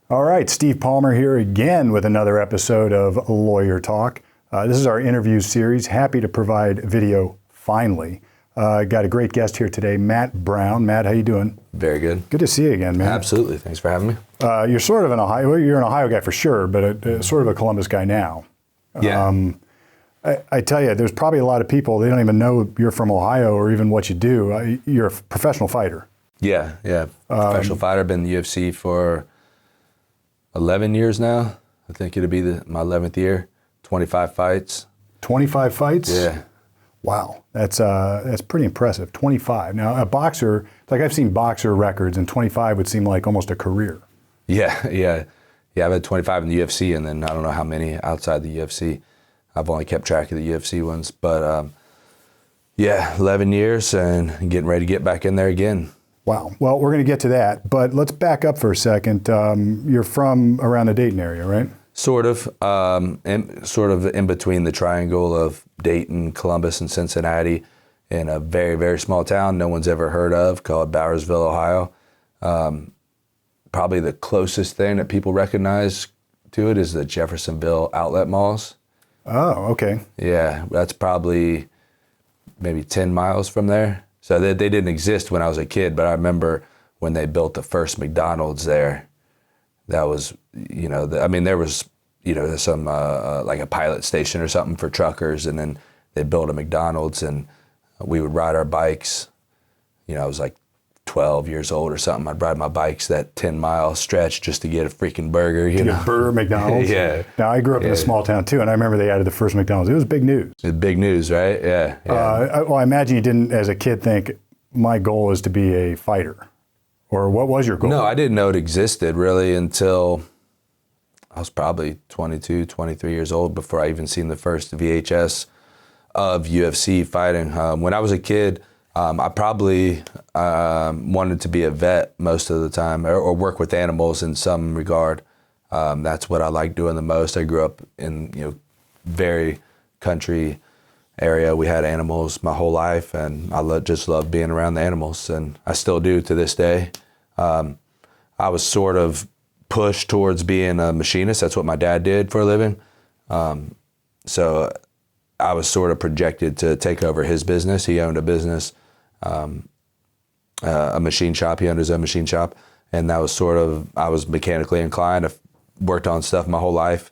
All right, Steve Palmer here again with another episode of Lawyer Talk. This is our interview series. Happy to provide video finally. Got a great guest here today, Matt Brown. Matt, how you doing? Very good. Good to see you again, man. Absolutely. Thanks for having me. You're sort of an Ohio guy for sure, but sort of a Columbus guy now. Yeah. I tell you, there's probably a lot of people, they don't even know you're from Ohio or even what you do. You're a professional fighter. Yeah. Professional fighter. Been in the UFC for 11 years now. I think it'll be my 11th year. 25 fights. 25 fights? Yeah. Wow, that's pretty impressive. 25. Now, a boxer, like I've seen boxer records, and 25 would seem like almost a career. Yeah. I've had 25 in the UFC, and then I don't know how many outside the UFC. I've only kept track of the UFC ones, but 11 years and getting ready to get back in there again. Wow. Well, we're going to get to that, but let's back up for a second. You're from around the Dayton area, right? Sort of in between the triangle of Dayton, Columbus, and Cincinnati, in a very, very small town no one's ever heard of called Bowersville, Ohio. Probably the closest thing that people recognize to it is the Jeffersonville outlet malls. Oh, okay. Yeah, that's probably maybe 10 miles from there. So they didn't exist when I was a kid, but I remember when they built the first McDonald's there. That was, there was, some like a pilot station or something for truckers, and then they built a McDonald's, and we would ride our bikes. I was like 12 years old or something. I'd ride my bikes that 10-mile stretch just to get a freaking burger. Get a burger at McDonald's? Yeah. Now, I grew up in a small town, too, and I remember they added the first McDonald's. It was big news. It's big news, right? Yeah. I imagine you didn't, as a kid, think, my goal is to be a fighter. Or what was your goal? No, I didn't know it existed, really, until I was probably 22, 23 years old before I even seen the first VHS of UFC fighting. When I was a kid, I probably wanted to be a vet most of the time, or work with animals in some regard. That's what I like doing the most. I grew up in very country area. We had animals my whole life, and I just love being around the animals, and I still do to this day. I was sort of pushed towards being a machinist. That's what my dad did for a living. So I was sort of projected to take over his business. He owned a business, a machine shop. He owned his own machine shop, and that was sort of, I was mechanically inclined. I've worked on stuff my whole life.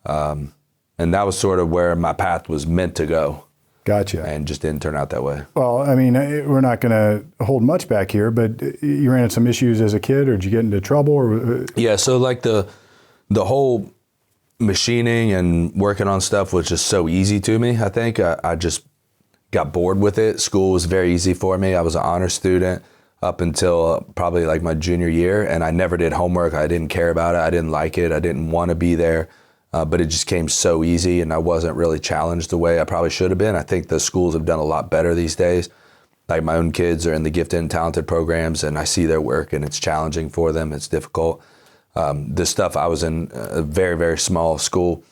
And that was sort of where my path was meant to go. Gotcha. And just didn't turn out that way. Well, I mean, we're not going to hold much back here, but you ran into some issues as a kid, or did you get into trouble? Or Yeah, so like the whole machining and working on stuff was just so easy to me, I think. I just got bored with it. School was very easy for me. I was an honor student up until probably like my junior year, and I never did homework. I didn't care about it. I didn't like it. I didn't want to be there. But it just came so easy, and I wasn't really challenged the way I probably should have been. I think the schools have done a lot better these days. Like my own kids are in the gifted and talented programs, and I see their work, and it's challenging for them. It's difficult. This stuff, I was in a very, very small school,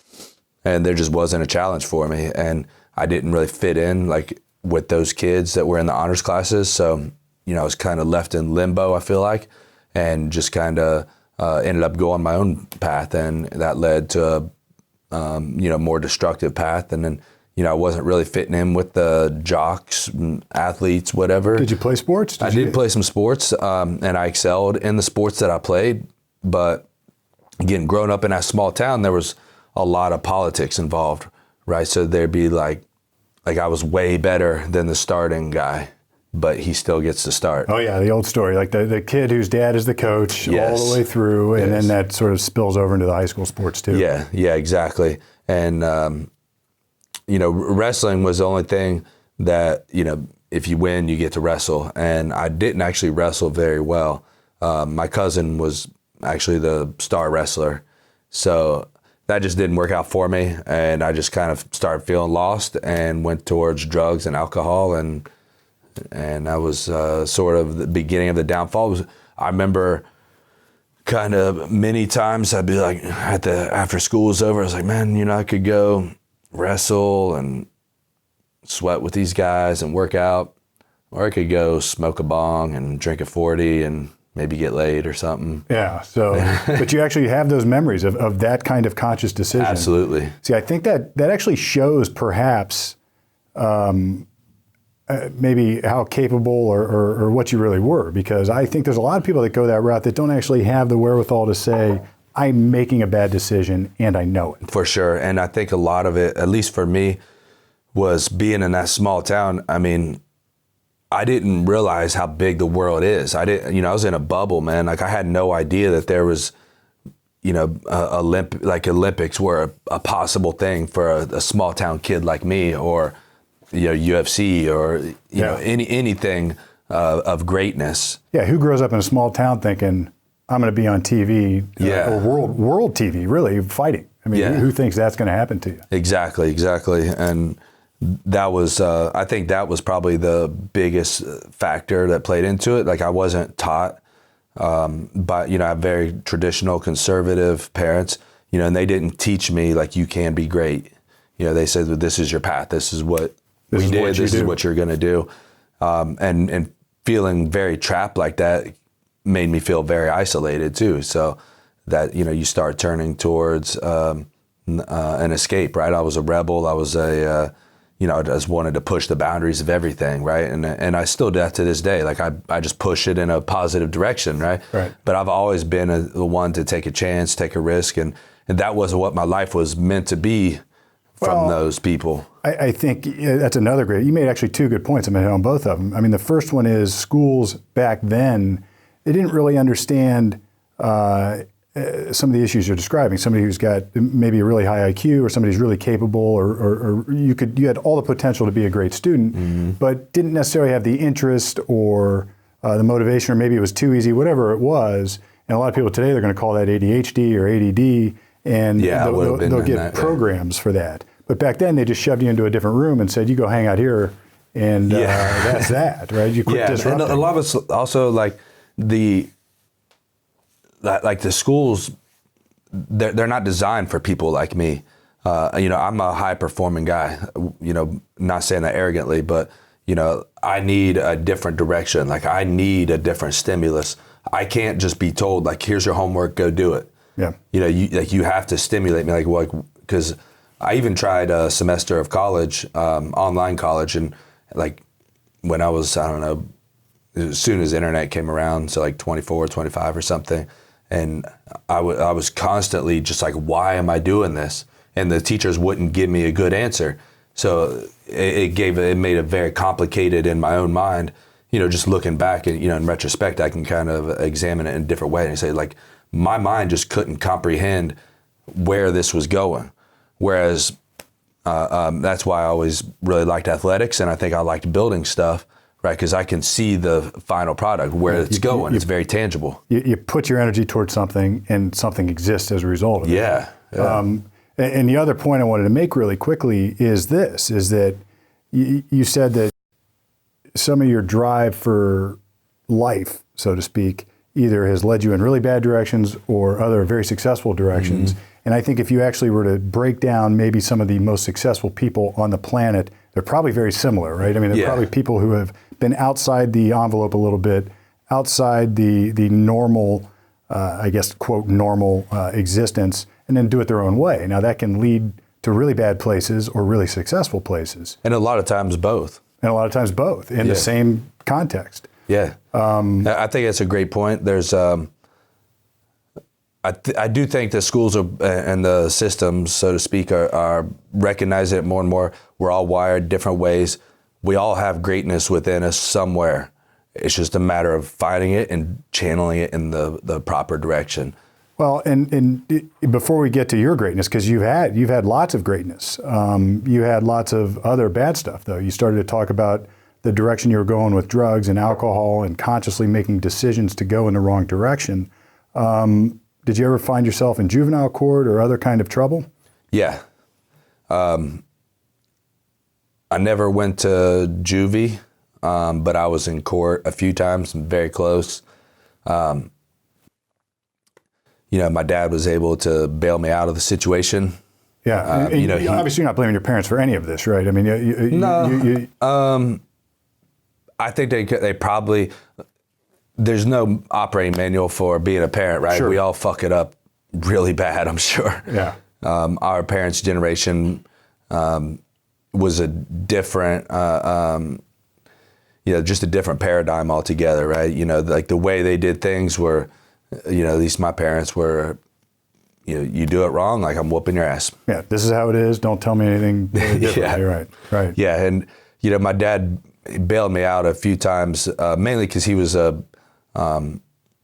and there just wasn't a challenge for me. And I didn't really fit in like with those kids that were in the honors classes. So, I was kind of left in limbo, I feel like, and just kind of ended up going my own path, and that led to a more destructive path. And then I wasn't really fitting in with the jocks, athletes, whatever. Did you play sports? I did play some sports, and I excelled in the sports that I played. But again, growing up in that small town, there was a lot of politics involved, right? So there'd be like I was way better than the starting guy, but he still gets to start. Oh yeah, the old story, like the kid whose dad is the coach all the way through, and then that sort of spills over into the high school sports too. Yeah, exactly. And wrestling was the only thing that if you win, you get to wrestle. And I didn't actually wrestle very well. My cousin was actually the star wrestler, so that just didn't work out for me. And I just kind of started feeling lost and went towards drugs and alcohol, and that was sort of the beginning of the downfall. I remember kind of many times I'd be like, after school was over, I was like, man, I could go wrestle and sweat with these guys and work out, or I could go smoke a bong and drink a 40 and maybe get laid or something. Yeah. So, but you actually have those memories of that kind of conscious decision. Absolutely. See, I think that actually shows perhaps maybe how capable or what you really were, because I think there's a lot of people that go that route that don't actually have the wherewithal to say, I'm making a bad decision and I know it. For sure. And I think a lot of it, at least for me, was being in that small town. I mean, I didn't realize how big the world is. I didn't, I was in a bubble, man. Like I had no idea that there was, Olympics were a possible thing for a small town kid like me, or, UFC, or, anything of greatness. Yeah. Who grows up in a small town thinking, I'm going to be on TV, or world TV, really fighting? I mean, who thinks that's going to happen to you? Exactly. And that was, I think that was probably the biggest factor that played into it. Like I wasn't taught, but I have very traditional conservative parents, and they didn't teach me like you can be great. They said, well, this is your path. This is what we did. This is what you're going to do. And feeling very trapped like that made me feel very isolated too. So that, you start turning towards an escape, right? I was a rebel. I was I just wanted to push the boundaries of everything, right? And I still do that to this day. Like I just push it in a positive direction, right? But I've always been the one to take a chance, take a risk, and that wasn't what my life was meant to be from those people. I think that's another great, you made actually two good points. I'm going to hit on both of them. I mean, the first one is schools back then, they didn't really understand some of the issues you're describing. Somebody who's got maybe a really high IQ, or somebody who's really capable, or you had all the potential to be a great student, but didn't necessarily have the interest or the motivation, or maybe it was too easy, whatever it was. And a lot of people today, they're going to call that ADHD or ADD, and they'll get programs for that. But back then, they just shoved you into a different room and said, you go hang out here, and that's that, right? You quit disrupting. And a lot of us also like the schools, they're not designed for people like me. I'm a high performing guy, not saying that arrogantly, but, I need a different direction. Like I need a different stimulus. I can't just be told like, here's your homework, go do it. Yeah. You have to stimulate me because I even tried a semester of college, online college. And like when I was, I don't know, as soon as the internet came around, so like 24, 25 or something. And I was constantly just like, why am I doing this? And the teachers wouldn't give me a good answer. So it made it very complicated in my own mind. Just looking back and, in retrospect, I can kind of examine it in a different way and say like, my mind just couldn't comprehend where this was going. Whereas that's why I always really liked athletics, and I think I liked building stuff. Right, because I can see the final product, where it's going. It's very tangible. You put your energy towards something, and something exists as a result of it. Yeah. And the other point I wanted to make really quickly is that you said that some of your drive for life, so to speak, either has led you in really bad directions or other very successful directions. And I think if you actually were to break down maybe some of the most successful people on the planet, they're probably very similar, right? I mean, they're probably people who have been outside the envelope a little bit, outside the normal, I guess, quote, normal existence, and then do it their own way. Now, that can lead to really bad places or really successful places. And a lot of times both. In the same context. Yeah. I think that's a great point. There's, I do think the schools and the systems, so to speak, are recognizing it more and more. We're all wired different ways. We all have greatness within us somewhere. It's just a matter of finding it and channeling it in the proper direction. Well, and before we get to your greatness, because you've had lots of greatness. You had lots of other bad stuff, though. You started to talk about the direction you were going with drugs and alcohol and consciously making decisions to go in the wrong direction. Did you ever find yourself in juvenile court or other kind of trouble? Yeah. I never went to juvie, but I was in court a few times, very close. My dad was able to bail me out of the situation. Yeah. Obviously you're not blaming your parents for any of this, right? I mean, I think they probably, there's no operating manual for being a parent, right? Sure. We all fuck it up really bad, I'm sure. Yeah. Our parents' generation was a different, just a different paradigm altogether, right? Like the way they did things were, at least my parents were, you do it wrong, like I'm whooping your ass. Yeah, this is how it is. Don't tell me anything different. Yeah. Right, right. Yeah, and my dad bailed me out a few times, mainly because he was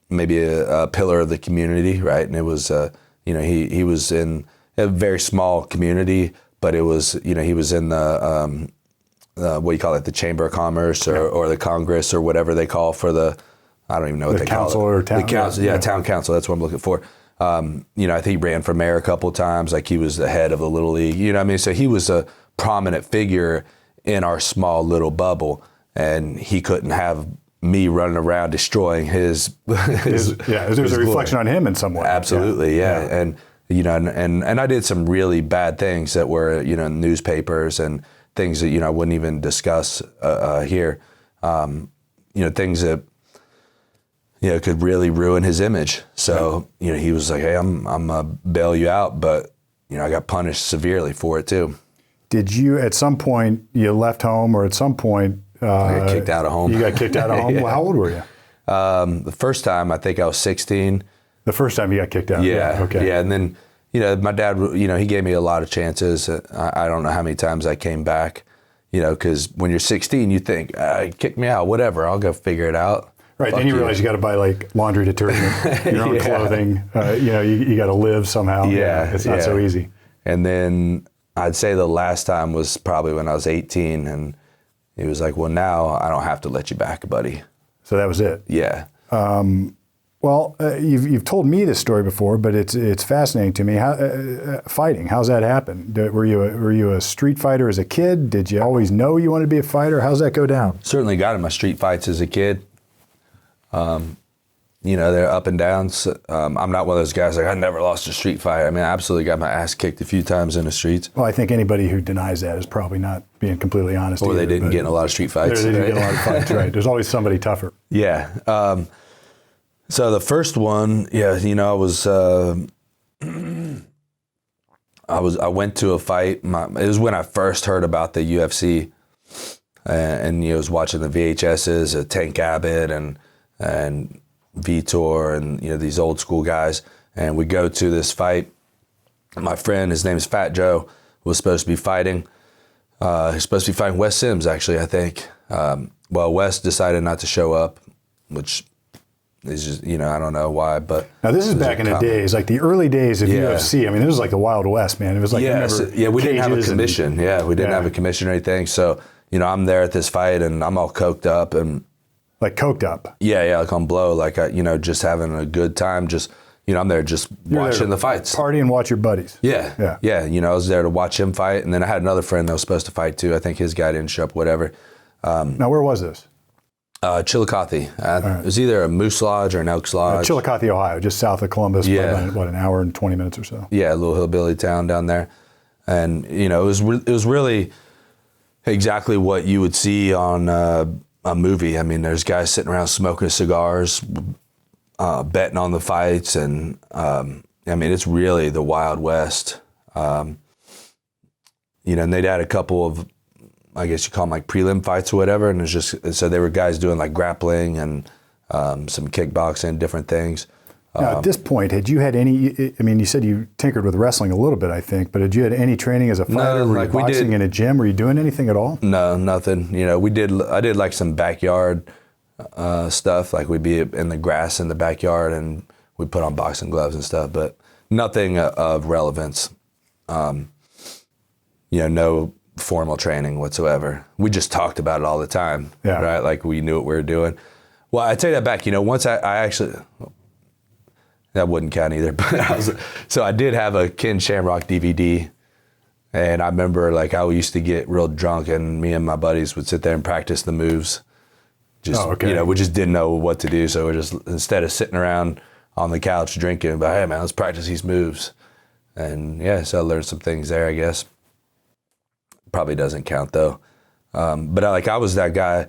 maybe a pillar of the community, right? And it was, he was in a very small community, but it was, he was in the what do you call it, the Chamber of Commerce or the Congress or whatever they call for the, I don't even know what they call it. Council or town? The council, yeah, town council. That's what I'm looking for. I think he ran for mayor a couple of times. Like he was the head of the Little League. You know what I mean? So he was a prominent figure in our small little bubble, and he couldn't have me running around destroying his There's a reflection on him in some way. Absolutely, yeah. And and I did some really bad things that were in newspapers and things that I wouldn't even discuss here. Things that could really ruin his image. So he was like, "Hey, I'm gonna bail you out," but I got punished severely for it too. Did you at some point you left home, or at some point I got kicked out of home? You got kicked out of home. Yeah. Well, how old were you? The first time I think I was 16. The first time you got kicked out. Yeah. Okay. Yeah, and then my dad, he gave me a lot of chances. I don't know how many times I came back. Because when you're 16, you think, kick me out, whatever, I'll go figure it out. Right, then you realize you got to buy like laundry detergent, your own clothing. You got to live somehow. Yeah, it's not so easy. And then I'd say the last time was probably when I was 18, and he was like, "Well, now I don't have to let you back, buddy." So that was it. Yeah. Well, you've told me this story before, but it's fascinating to me. How, fighting, how's that happen? Were you a street fighter as a kid? Did you always know you wanted to be a fighter? How's that go down? Certainly got in my street fights as a kid. They're up and downs. I'm not one of those guys like I never lost a street fight. I mean, I absolutely got my ass kicked a few times in the streets. Well, I think anybody who denies that is probably not being completely honest. Or either, they didn't get in a lot of street fights. They didn't get in a lot of fights, right? There's always somebody tougher. Yeah. So the first one, I was I went to a fight. It was when I first heard about the UFC, and I was watching the VHSs of Tank Abbott and Vitor and these old school guys, and we go to this fight. My friend, his name is Fat Joe, was supposed to be fighting. He's supposed to be fighting Wes Sims, actually, I think. Well, Wes decided not to show up, which is just, I don't know why, but... Now, this is back in the days, like the early days of UFC. I mean, it was like the Wild West, man. It was like, we didn't have a commission. We didn't have a commission or anything. So, I'm there at this fight, and I'm all coked up. And like coked up? Yeah, like on blow, like, just having a good time, just... I'm there just watching the fights. Party and watch your buddies. Yeah. I was there to watch him fight, and then I had another friend that was supposed to fight too. I think his guy didn't show up, whatever. Now, where was this? Chillicothe. It was either a Moose Lodge or an Elks Lodge. Chillicothe, Ohio, just south of Columbus. Yeah. About, an hour and 20 minutes or so. Yeah, a little hillbilly town down there. And, it was really exactly what you would see on a movie. I mean, there's guys sitting around smoking cigars, betting on the fights, and it's really the Wild West. And they'd had a couple of, I guess you call them like prelim fights or whatever, and it's just so there were guys doing like grappling and some kickboxing, different things. Now, at this point, had you had any? I mean, you said you tinkered with wrestling a little bit, I think, but had you had any training as a fighter? No, were you boxing in a gym? Were you doing anything at all? No, nothing. I did like some backyard stuff, like we'd be in the grass in the backyard and we'd put on boxing gloves and stuff, but nothing of relevance. No formal training whatsoever. We just talked about it all the time, right? Like we knew what we were doing. Well, I take that back. Once I actually, that wouldn't count either, but so I did have a Ken Shamrock DVD, and I remember like I used to get real drunk and me and my buddies would sit there and practice the moves. We just didn't know what to do, so we just, instead of sitting around on the couch drinking, but hey man, let's practice these moves. And so I learned some things there, I guess. Probably doesn't count though. But I was that guy,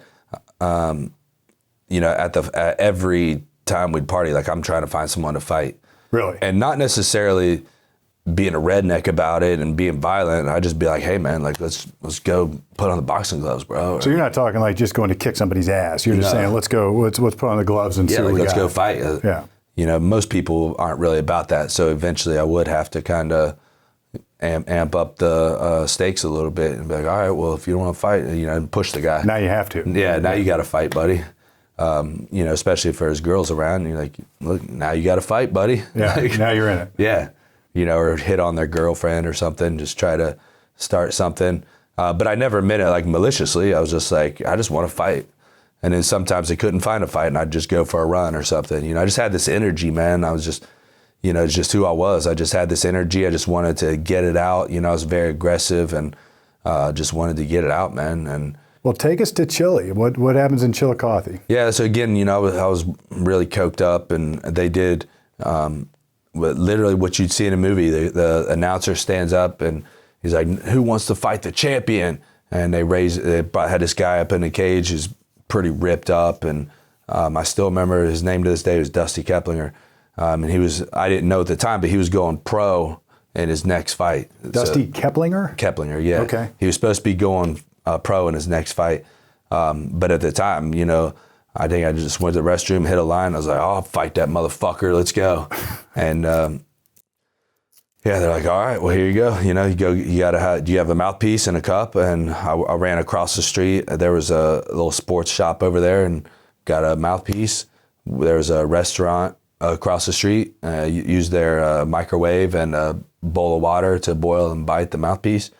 at every time we'd party, like I'm trying to find someone to fight. Really? And not necessarily being a redneck about it and being violent. I'd just be like, hey man, like let's go put on the boxing gloves, bro. So you're not talking like just going to kick somebody's ass. You're just saying, let's put on the gloves and see what we let's got. go fight. Yeah. Most people aren't really about that. So eventually I would have to kind of amp up the stakes a little bit and be like, all right, well, if you don't want to fight, and push the guy. Now you have to. Yeah, now you got to fight, buddy. Especially if there's girls around, you're like, look, now you got to fight, buddy. Yeah, like, now you're in it. Yeah, or hit on their girlfriend or something, just try to start something. But I never meant it like maliciously. I was just like, I just want to fight. And then sometimes I couldn't find a fight and I'd just go for a run or something. I just had this energy, man. I was just, it's just who I was. I just had this energy. I just wanted to get it out. I was very aggressive and just wanted to get it out, man. And well, take us to Chile. What happens in Chillicothe? yeah, so again, I was really coked up, and they did literally what you'd see in a movie. The announcer stands up and he's like, "Who wants to fight the champion?" And they had this guy up in the cage who's pretty ripped up, and I still remember his name to this day was Dusty Keplinger, and I didn't know at the time, but he was going pro in his next fight. Dusty Keplinger? Keplinger, yeah. Okay. He was supposed to be going pro in his next fight. But at the time, I think I just went to the restroom, hit a line. I was like, oh, I'll fight that motherfucker. Let's go. And they're like, all right, well, here you go. Do you have a mouthpiece and a cup? And I ran across the street. There was a little sports shop over there and got a mouthpiece. There was a restaurant across the street. Used their microwave and a bowl of water to boil and bite the mouthpiece.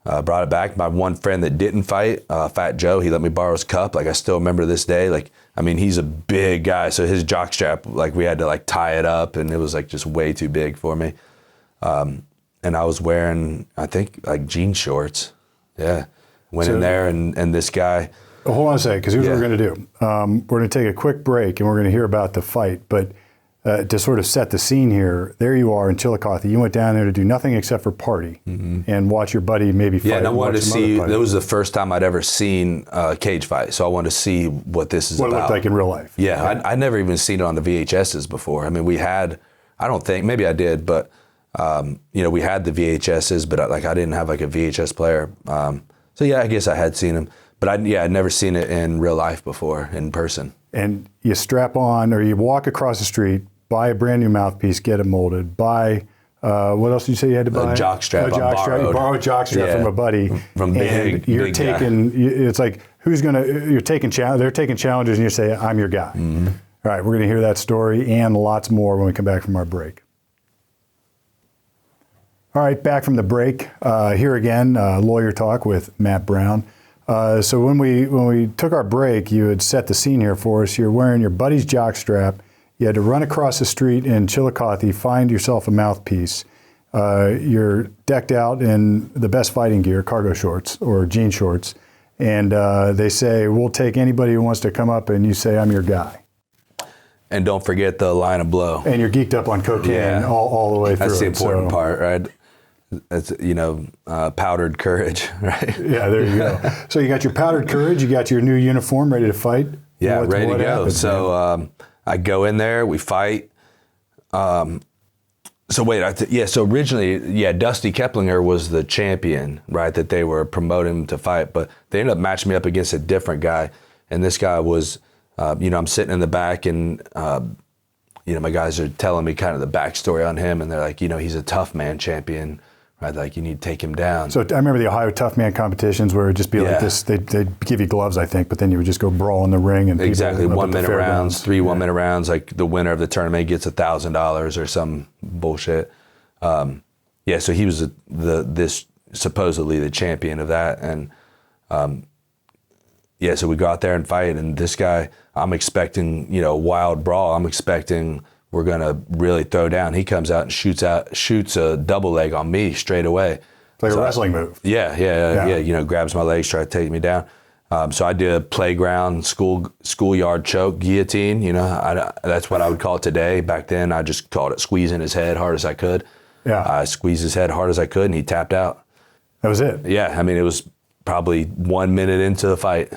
Brought it back. My one friend that didn't fight, Fat Joe, he let me borrow his cup. Like I still remember this day. Like, I mean, he's a big guy. So his jockstrap, like we had to like tie it up and it was like just way too big for me. And I was wearing, I think like jean shorts. Yeah. Went in there and this guy. Hold on a second, because here's what we're going to do. We're going to take a quick break and we're going to hear about the fight. But to sort of set the scene here, there you are in Chillicothe. You went down there to do nothing except for party and watch your buddy maybe fight. Yeah, and I wanted to see, that was the first time I'd ever seen a cage fight. So I wanted to see what this is about. What it looked like in real life. Yeah, I'd never even seen it on the VHSs before. I mean, we had, I don't think, maybe I did, but, we had the VHSs, but I didn't have like a VHS player. So yeah, I guess I had seen them. But I'd never seen it in real life before, in person. And you strap on, or you walk across the street, buy a brand new mouthpiece, get it molded, buy, what else did you say you had to buy? A jockstrap. A jockstrap. You borrow a jockstrap from a buddy. From big taking, it's like, they're taking challenges and you say, I'm your guy. Mm-hmm. All right, we're going to hear that story and lots more when we come back from our break. All right, back from the break. Here again, Lawyer Talk with Matt Brown. So when we took our break, you had set the scene here for us. You're wearing your buddy's jockstrap. You had to run across the street in Chillicothe, find yourself a mouthpiece. You're decked out in the best fighting gear, cargo shorts or jean shorts. And they say, we'll take anybody who wants to come up, and you say, I'm your guy. And don't forget the line of blow. And you're geeked up on cocaine all the way through. That's the important part, right? It's, powdered courage, right? Yeah, there you go. So you got your powdered courage, you got your new uniform ready to fight. Yeah, ready to go. Happens, so I go in there, we fight. So originally, Dusty Keplinger was the champion, right, that they were promoting to fight, but they ended up matching me up against a different guy. And this guy was, I'm sitting in the back and, my guys are telling me kind of the backstory on him, and they're like, he's a tough man champion. Right, like you need to take him down. So I remember the Ohio Tough Man competitions where it would just be like this. They'd give you gloves, I think, but then you would just go brawl in the ring. And exactly, 1 minute rounds, 3 1 minute rounds. Like the winner of the tournament gets $1,000 or some bullshit. So he was this supposedly the champion of that, and so we go out there and fight. And this guy, I'm expecting a wild brawl. I'm expecting we're going to really throw down. He comes out and shoots a double leg on me straight away. It's like a wrestling move. Yeah. Grabs my legs, try to take me down. So I did a playground, schoolyard choke, guillotine. That's what I would call it today. Back then, I just called it squeezing his head hard as I could. Yeah. I squeezed his head hard as I could, and he tapped out. That was it? Yeah. I mean, it was probably 1 minute into the fight.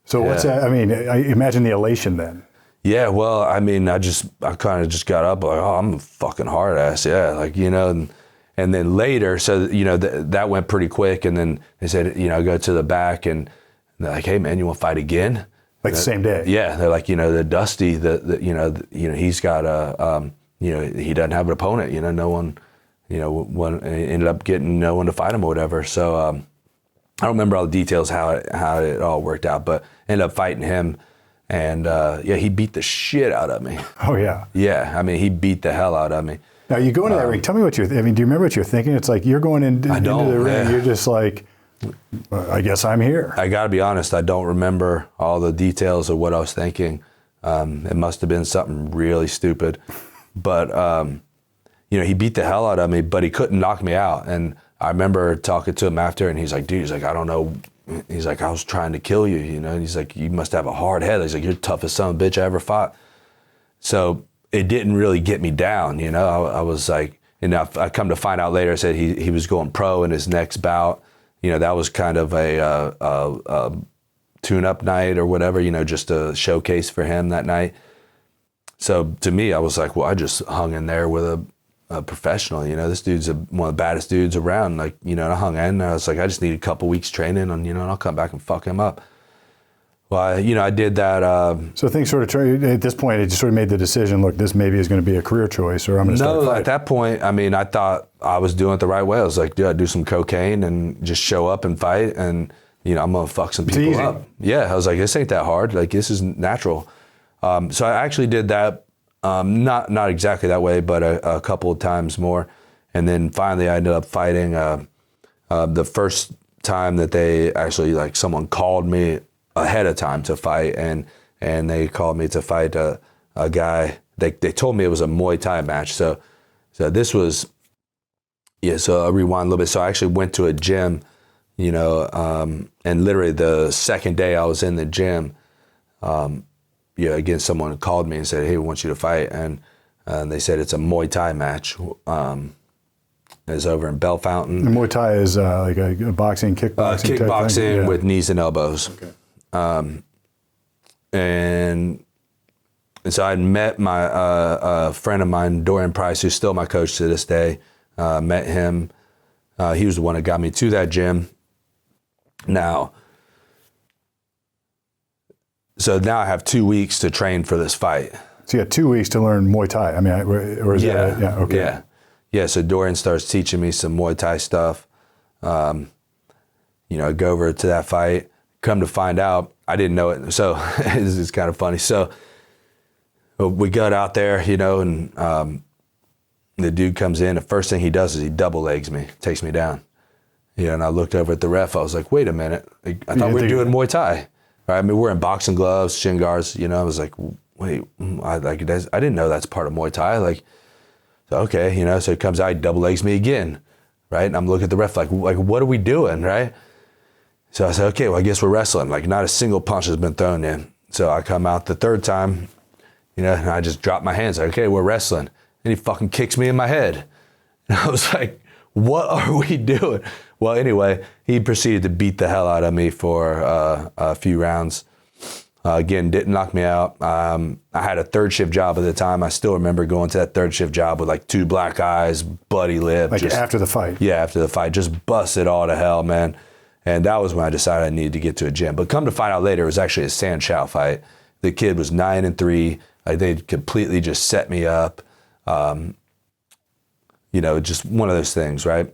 So what's that? I mean, I imagine the elation then. Yeah, well, I mean, I kind of just got up like, oh, I'm a fucking hard ass, yeah, like, you know, and then later, so, you know, that went pretty quick, and then they said, you know, go to the back, and they're like, hey, man, you want to fight again? Like the same day? Yeah, they're like, you know, the Dusty, you know, he's got you know, he doesn't have an opponent, you know, no one, you know, ended up getting no one to fight him or whatever, so I don't remember all the details how it all worked out, but ended up fighting him. And yeah, he beat the shit out of me. Oh yeah. Yeah, I mean, he beat the hell out of me. Now you go into that ring. Tell me what I mean, do you remember what you're thinking? It's like you're going into the ring. You're just like, I guess I'm here. I got to be honest. I don't remember all the details of what I was thinking. It must have been something really stupid. But you know, he beat the hell out of me, but he couldn't knock me out. And I remember talking to him after, and he's like, dude, he's like, I don't know. He's like, I was trying to kill you, you know? And he's like, you must have a hard head. He's like, you're the toughest son of a bitch I ever fought. So it didn't really get me down, you know? I was like, and I come to find out later, I said he was going pro in his next bout. You know, that was kind of a tune-up night or whatever, you know, just a showcase for him that night. So to me, I was like, well, I just hung in there with a professional, you know, this dude's one of the baddest dudes around, like, you know, and I hung in, and I was like, I just need a couple weeks training, and, you know, and I'll come back and fuck him up. Well, you know, I did that. So things sort of, at this point, it just sort of made the decision, look, this maybe is going to be a career choice, or I'm going to start fighting. No, at that point, I mean, I thought I was doing it the right way. I was like, dude, I'd do some cocaine and just show up and fight, and, you know, I'm going to fuck some people up. Yeah, I was like, this ain't that hard. Like, this is natural. So I actually did that. Not exactly that way, but a couple of times more. And then finally I ended up fighting the first time that they actually, like, someone called me ahead of time to fight, and they called me to fight a guy. They told me it was a Muay Thai match. So this was, yeah, so I'll rewind a little bit. So I actually went to a gym, you know, and literally the second day I was in the gym, yeah, again, someone called me and said, hey, we want you to fight. And they said it's a Muay Thai match. It's over in Bell Fountain. And Muay Thai is like a boxing, kickboxing type kickboxing thing? Yeah. with knees and elbows. Okay. And so I met my friend of mine, Dorian Price, who's still my coach to this day. Met him. He was the one that got me to that gym. So now I have 2 weeks to train for this fight. So you got 2 weeks to learn Muay Thai. I mean, or is that? Yeah. Okay. Yeah. Yeah. So Dorian starts teaching me some Muay Thai stuff. You know, I go over to that fight. Come to find out, I didn't know it. So it's kind of funny. So we got out there, you know, and the dude comes in. The first thing he does is he double legs me, takes me down. Yeah, and I looked over at the ref. I was like, wait a minute. I thought we were doing Muay Thai. Right? I mean, we're in boxing gloves, shin guards. You know, I was like, wait, I didn't know that's part of Muay Thai. Like, so, okay, you know, so he comes out, he double legs me again, right? And I'm looking at the ref like, what are we doing, right? So I said, okay, well, I guess we're wrestling. Like, not a single punch has been thrown in. So I come out the third time, you know, and I just drop my hands, like, okay, we're wrestling. And he fucking kicks me in my head. And I was like, what are we doing? Well, anyway, he proceeded to beat the hell out of me for a few rounds. Again, didn't knock me out. I had a third shift job at the time. I still remember going to that third shift job with like 2 black eyes, bloody lip. Like after the fight? Yeah, after the fight. Just busted all to hell, man. And that was when I decided I needed to get to a gym. But come to find out later, it was actually a Sand Chow fight. The kid was 9-3. Like, they completely just set me up. You know, just one of those things, right?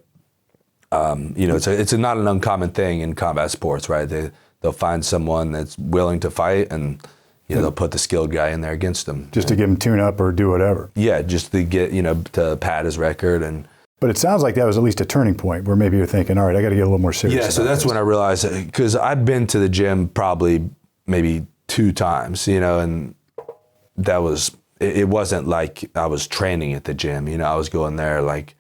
You know, it's not an uncommon thing in combat sports, right? They'll find someone that's willing to fight, and, you know, they'll put the skilled guy in there against them. Just to give him tune up or do whatever. Yeah, just to get, you know, to pad his record. But it sounds like that was at least a turning point where maybe you're thinking, all right, I got to get a little more serious. Yeah, so that's when I realized, because I've been to the gym probably maybe 2 times, you know, and that was, it wasn't like I was training at the gym. You know, I was going there like,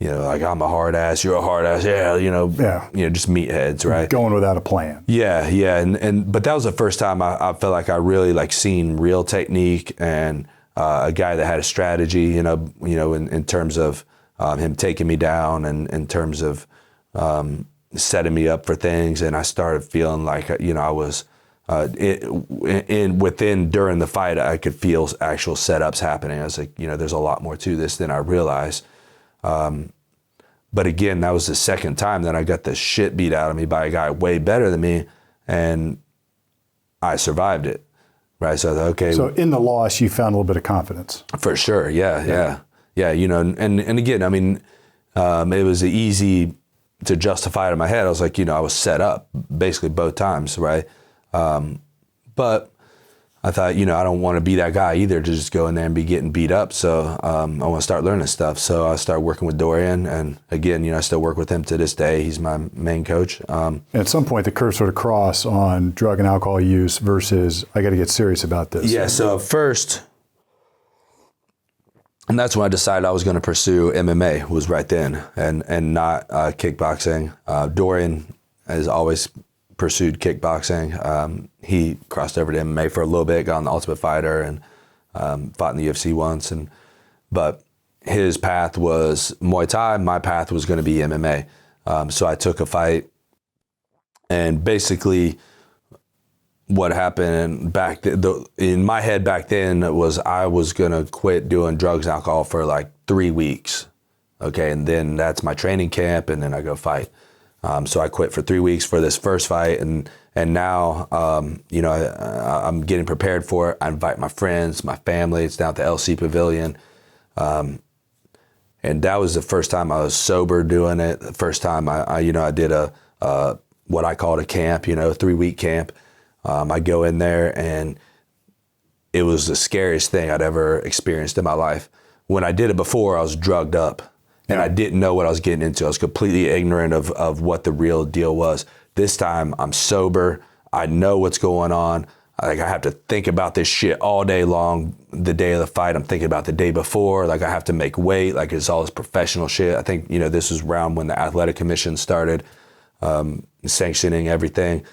you know, like, I'm a hard ass, you're a hard ass, yeah, you know, just meatheads, right? Going without a plan. Yeah, but that was the first time I felt like I really like seen real technique and a guy that had a strategy, you know, in terms of him taking me down and in terms of setting me up for things. And I started feeling like, you know, I was during the fight, I could feel actual setups happening. I was like, there's a lot more to this than I realized. But again, that was the second time that I got the shit beat out of me by a guy way better than me, and I survived it. Right. So I thought, okay. So in the loss, you found a little bit of confidence. For sure. Yeah. And again, I mean, it was easy to justify it in my head. I was like, I was set up basically both times. Right. But I thought, I don't want to be that guy either to just go in there and be getting beat up. So I want to start learning stuff. So I started working with Dorian. And again, I still work with him to this day. He's my main coach. And at some point, the curve sort of cross on drug and alcohol use versus I got to get serious about this. Yeah. So first, and that's when I decided I was going to pursue MMA, was right then, and not kickboxing. Dorian has always pursued kickboxing. He crossed over to MMA for a little bit, got on the Ultimate Fighter, and fought in the UFC once. But his path was Muay Thai. My path was going to be MMA. So I took a fight, and basically what happened in my head back then was I was going to quit doing drugs and alcohol for like 3 weeks. Okay. And then that's my training camp, and then I go fight. So I quit for 3 weeks for this first fight, and now, I'm getting prepared for it. I invite my friends, my family. It's down at the LC Pavilion. And that was the first time I was sober doing it. The first time I did what I called a camp, a 3-week camp. I go in there, and it was the scariest thing I'd ever experienced in my life. When I did it before, I was drugged up. And I didn't know what I was getting into. I was completely ignorant of what the real deal was. This time, I'm sober. I know what's going on. I have to think about this shit all day long. The day of the fight, I'm thinking about the day before. I have to make weight. It's all this professional shit. I think, this was around when the Athletic Commission started sanctioning everything.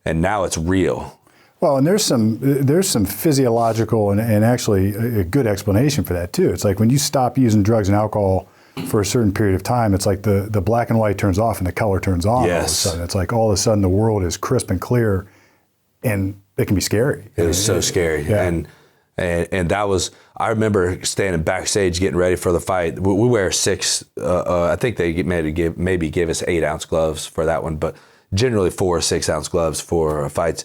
And now it's real. Well, and there's some physiological and actually a good explanation for that, too. It's like when you stop using drugs and alcohol for a certain period of time, it's like the black and white turns off and the color turns on. Yes. All of a sudden. It's like all of a sudden the world is crisp and clear, and it can be scary. It was so scary. Yeah. And that was, I remember standing backstage getting ready for the fight. We wear 6, I think they maybe gave us 8-ounce gloves for that one, but generally 4 or 6-ounce gloves for fights,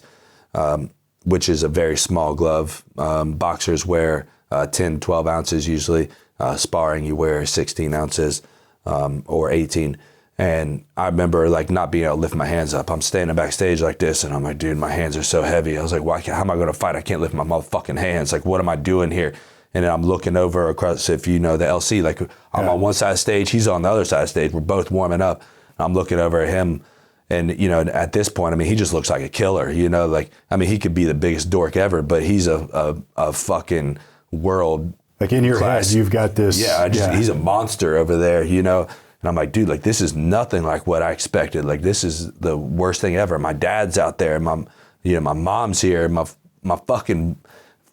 which is a very small glove. Boxers wear 10, 12 ounces usually. Sparring, you wear 16 ounces or 18. And I remember not being able to lift my hands up. I'm standing backstage like this, and I'm like, dude, my hands are so heavy. I was like, how am I going to fight? I can't lift my motherfucking hands. What am I doing here? And then I'm looking over across, if you know the LC, I'm on one side of the stage, he's on the other side of the stage. We're both warming up. I'm looking over at him. And, at this point, he just looks like a killer, he could be the biggest dork ever, but he's a fucking world. In your head, you've got this. Yeah, he's a monster over there, And I'm like, dude, this is nothing like what I expected. This is the worst thing ever. My dad's out there. My mom's here. My fucking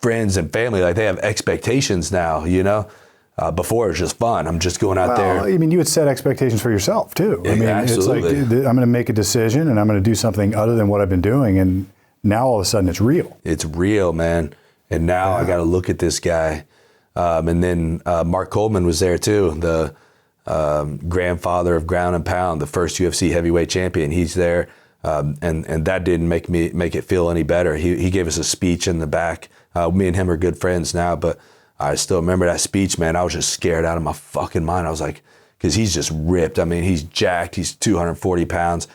friends and family, they have expectations now, Before it was just fun. I'm just going out there. You would set expectations for yourself too. Absolutely. It's I'm going to make a decision and I'm going to do something other than what I've been doing. And now all of a sudden it's real. It's real, man. And now I got to look at this guy. And then Mark Coleman was there too, the grandfather of ground and pound, the first UFC heavyweight champion. He's there, and that didn't make it feel any better. He gave us a speech in the back. Me and him are good friends now, but I still remember that speech, man. I was just scared out of my fucking mind. I was like, because he's just ripped. He's jacked. He's 240 pounds.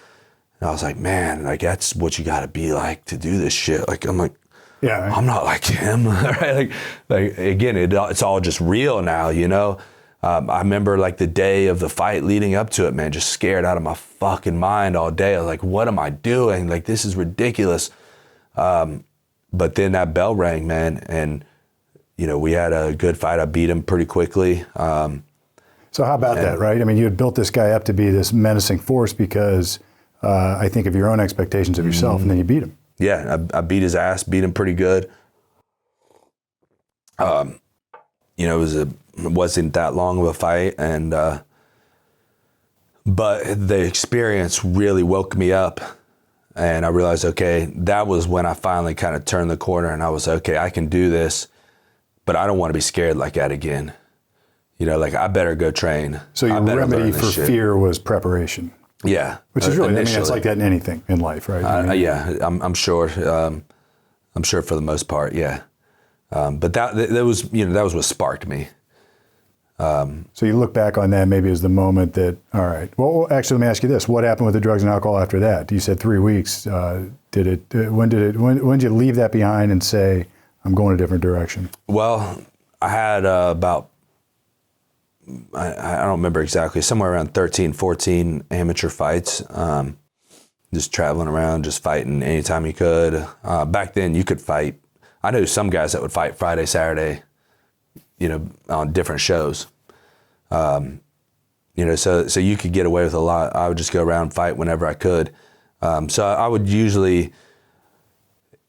And I was like, man, that's what you got to be like to do this shit. I'm like, yeah, I'm not like him, right? Again, it's all just real now, I remember the day of the fight leading up to it, man, just scared out of my fucking mind all day. I was like, what am I doing? This is ridiculous. But then that bell rang, man, and we had a good fight. I beat him pretty quickly. So how about that, right? You had built this guy up to be this menacing force because I think of your own expectations of yourself, and then you beat him. Yeah, I beat his ass, beat him pretty good. It wasn't that long of a fight, and but the experience really woke me up And I realized, okay, that was when I finally kind of turned the corner and I was okay, I can do this, but I don't want to be scared like that again. You know, like I better go train. So your remedy for fear was preparation. Yeah. Which is really, I mean, it's like that in anything in life, right? Yeah, I'm sure. I'm sure for the most part, yeah. But that was, you know, that was what sparked me. So you look back on that maybe as the moment that, all right, well, actually, let me ask you this. What happened with the drugs and alcohol after that? You said 3 weeks. When did you leave that behind and say, I'm going a different direction? Well, I had about, I don't remember exactly, somewhere around 13, 14 amateur fights. Just traveling around, just fighting anytime you could. Back then, you could fight. I knew some guys that would fight Friday, Saturday, you know, on different shows. You know, so you could get away with a lot. I would just go around and fight whenever I could. So I would usually,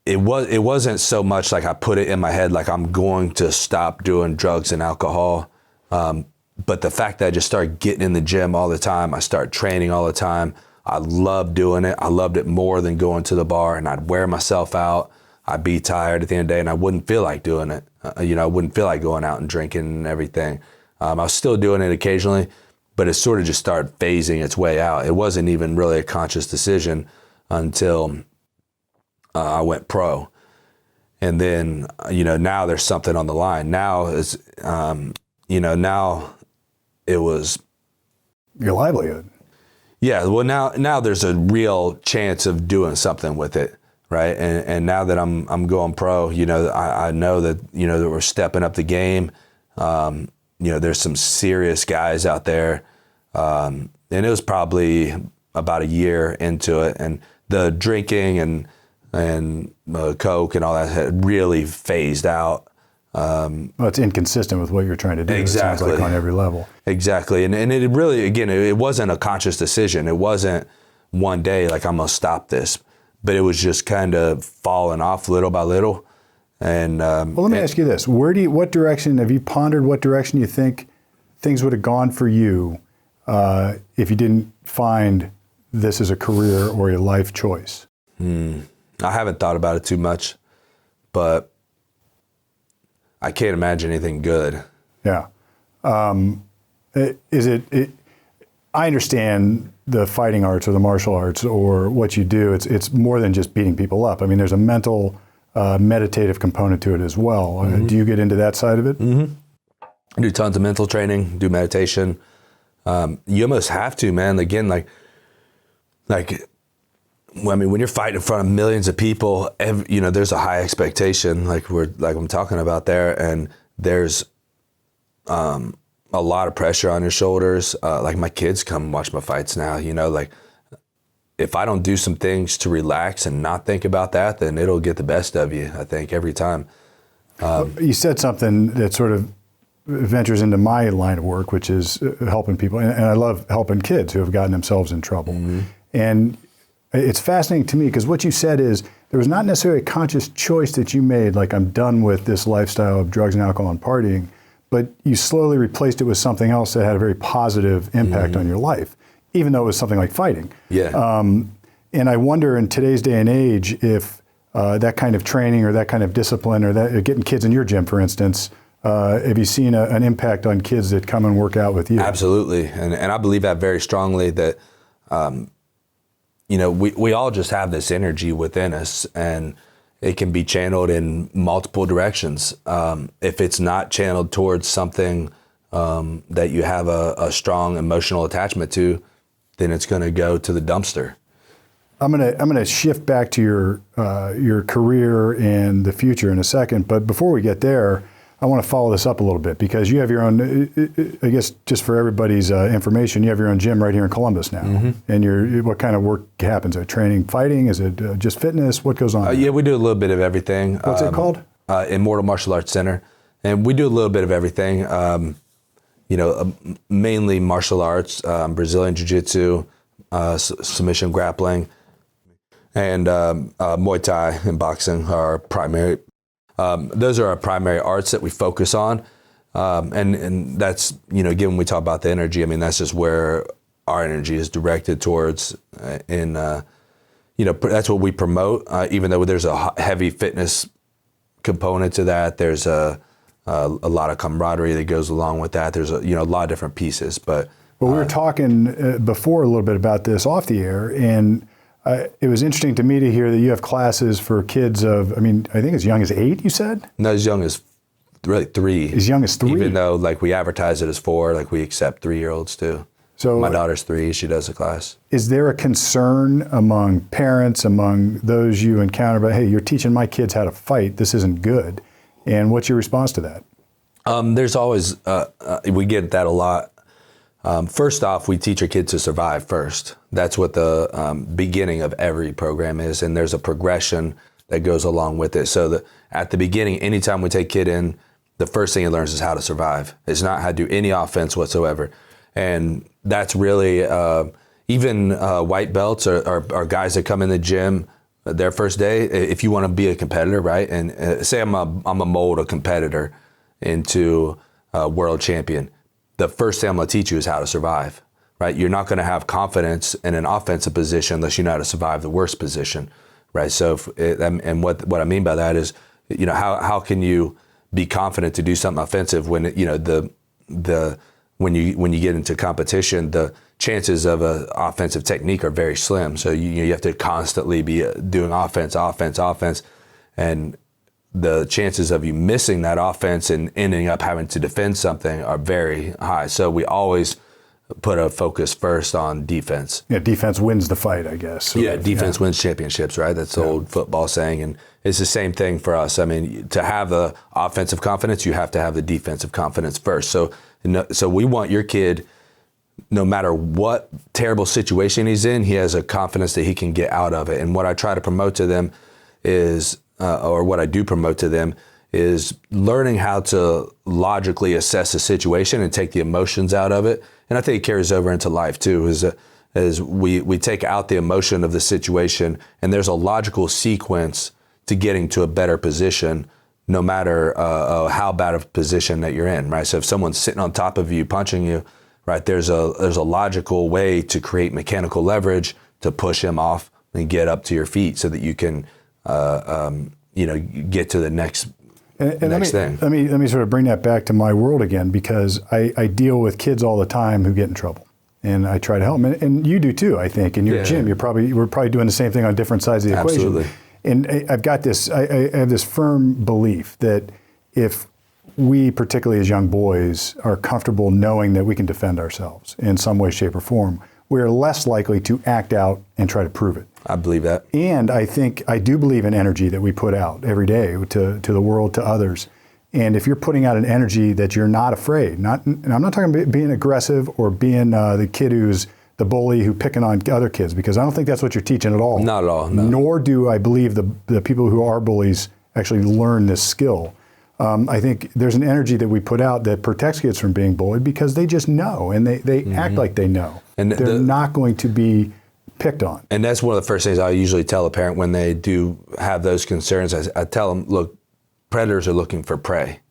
it wasn't so much like I put it in my head like I'm going to stop doing drugs and alcohol. But the fact that I just started getting in the gym all the time, I started training all the time. I loved doing it. I loved it more than going to the bar, and I'd wear myself out. I'd be tired at the end of the day, and I wouldn't feel like doing it. You know, I wouldn't feel like going out and drinking and everything. I was still doing it occasionally, but it sort of just started phasing its way out. It wasn't even really a conscious decision until I went pro. And then, you know, now there's something on the line. Now is, you know, now it was your livelihood. Yeah, well, now there's a real chance of doing something with it, right? And now that I'm going pro, you know, I know that, you know, that we're stepping up the game. You know, there's some serious guys out there, and it was probably about a year into it, and the drinking and coke and all that had really phased out. Well, it's inconsistent with what you're trying to do. Exactly. It sounds like on every level. Exactly. And it really, again, it wasn't a conscious decision. It wasn't one day like I'm going to stop this, but it was just kind of falling off little by little. And well, let me ask you this. What direction, have you pondered what direction you think things would have gone for you if you didn't find this as a career or a life choice? I haven't thought about it too much, but I can't imagine anything good. Yeah. I understand the fighting arts or the martial arts or what you do. It's more than just beating people up. I mean, there's a mental, meditative component to it as well. Mm-hmm. Do you get into that side of it? Mm-hmm. I do tons of mental training, do meditation. You almost have to, man. Again, like, I mean, when you're fighting in front of millions of people, you know, there's a high expectation, like I'm talking about there, and there's a lot of pressure on your shoulders. Like my kids come watch my fights now, you know, like if I don't do some things to relax and not think about that, then it'll get the best of you, I think, every time. You said something that sort of ventures into my line of work, which is helping people, and I love helping kids who have gotten themselves in trouble. Mm-hmm. And it's fascinating to me because what you said is there was not necessarily a conscious choice that you made, like I'm done with this lifestyle of drugs and alcohol and partying, but you slowly replaced it with something else that had a very positive impact on your life, even though it was something like fighting. Yeah. And I wonder in today's day and age if that kind of training or that kind of discipline or that getting kids in your gym, for instance, have you seen an impact on kids that come and work out with you? Absolutely. And I believe that very strongly that, you know, we all just have this energy within us, and it can be channeled in multiple directions. If it's not channeled towards something that you have a strong emotional attachment to, then it's going to go to the dumpster. I'm gonna shift back to your career and the future in a second, but before we get there, I want to follow this up a little bit because you have your own, I guess just for everybody's information, you have your own gym right here in Columbus now. Mm-hmm. And what kind of work happens? Is it training, fighting? Is it just fitness? What goes on? Yeah, we do a little bit of everything. What's it called? Immortal Martial Arts Center. And we do a little bit of everything, you know, mainly martial arts, Brazilian Jiu-Jitsu, submission grappling, and Muay Thai and boxing are our primary. Those are our primary arts that we focus on. And that's, you know, again, when we talk about the energy, I mean, that's just where our energy is directed towards. You that's what we promote. Even though there's a heavy fitness component to that, there's a lot of camaraderie that goes along with that. There's a lot of different pieces. But well, we were talking before a little bit about this off the air, and it was interesting to me to hear that you have classes for kids of, I think as young as 8, you said? No, as young as really 3. As young as 3? Even though we advertise it as 4, we accept 3-year-olds too. So my daughter's 3, she does a class. Is there a concern among parents, among those you encounter about, hey, you're teaching my kids how to fight, this isn't good? And what's your response to that? There's always, we get that a lot. First off, we teach our kids to survive first. That's what the beginning of every program is, and there's a progression that goes along with it. So at the beginning, anytime we take a kid in, the first thing he learns is how to survive. It's not how to do any offense whatsoever. And that's really, even white belts or guys that come in the gym their first day, if you want to be a competitor, right? And say I'm a mold a competitor into a world champion. The first thing I'm going to teach you is how to survive, right? You're not going to have confidence in an offensive position unless you know how to survive the worst position, right? So, what I mean by that is, how can you be confident to do something offensive when when you get into competition, the chances of an offensive technique are very slim. So you have to constantly be doing offense, and the chances of you missing that offense and ending up having to defend something are very high. So we always put a focus first on defense. Yeah, defense wins the fight, I guess. Defense wins championships, right? That's the old football saying, and it's the same thing for us. I mean, to have the offensive confidence, you have to have the defensive confidence first. So we want your kid, no matter what terrible situation he's in, he has a confidence that he can get out of it. And what I try to promote to them is, or what I do promote to them, is learning how to logically assess a situation and take the emotions out of it. And I think it carries over into life too, is we take out the emotion of the situation, and there's a logical sequence to getting to a better position, no matter how bad of a position that you're in, right? So if someone's sitting on top of you, punching you, right, there's a logical way to create mechanical leverage to push him off and get up to your feet so that you can get to the next thing. Let me sort of bring that back to my world again, because I deal with kids all the time who get in trouble, and I try to help them. And you do too, I think. In your gym, we're probably doing the same thing on different sides of the equation. Absolutely. And I've got this. I have this firm belief that if we, particularly as young boys, are comfortable knowing that we can defend ourselves in some way, shape, or form, we're less likely to act out and try to prove it. I believe that. And I do believe in energy that we put out every day to the world, to others. And if you're putting out an energy that you're not afraid, and I'm not talking about being aggressive or being the kid who's the bully who picking on other kids, because I don't think that's what you're teaching at all. Not at all, no. Nor do I believe the people who are bullies actually learn this skill. I think there's an energy that we put out that protects kids from being bullied because they just know, and they act like they know. And they're not going to be picked on. And that's one of the first things I usually tell a parent when they do have those concerns. I tell them, look, predators are looking for prey.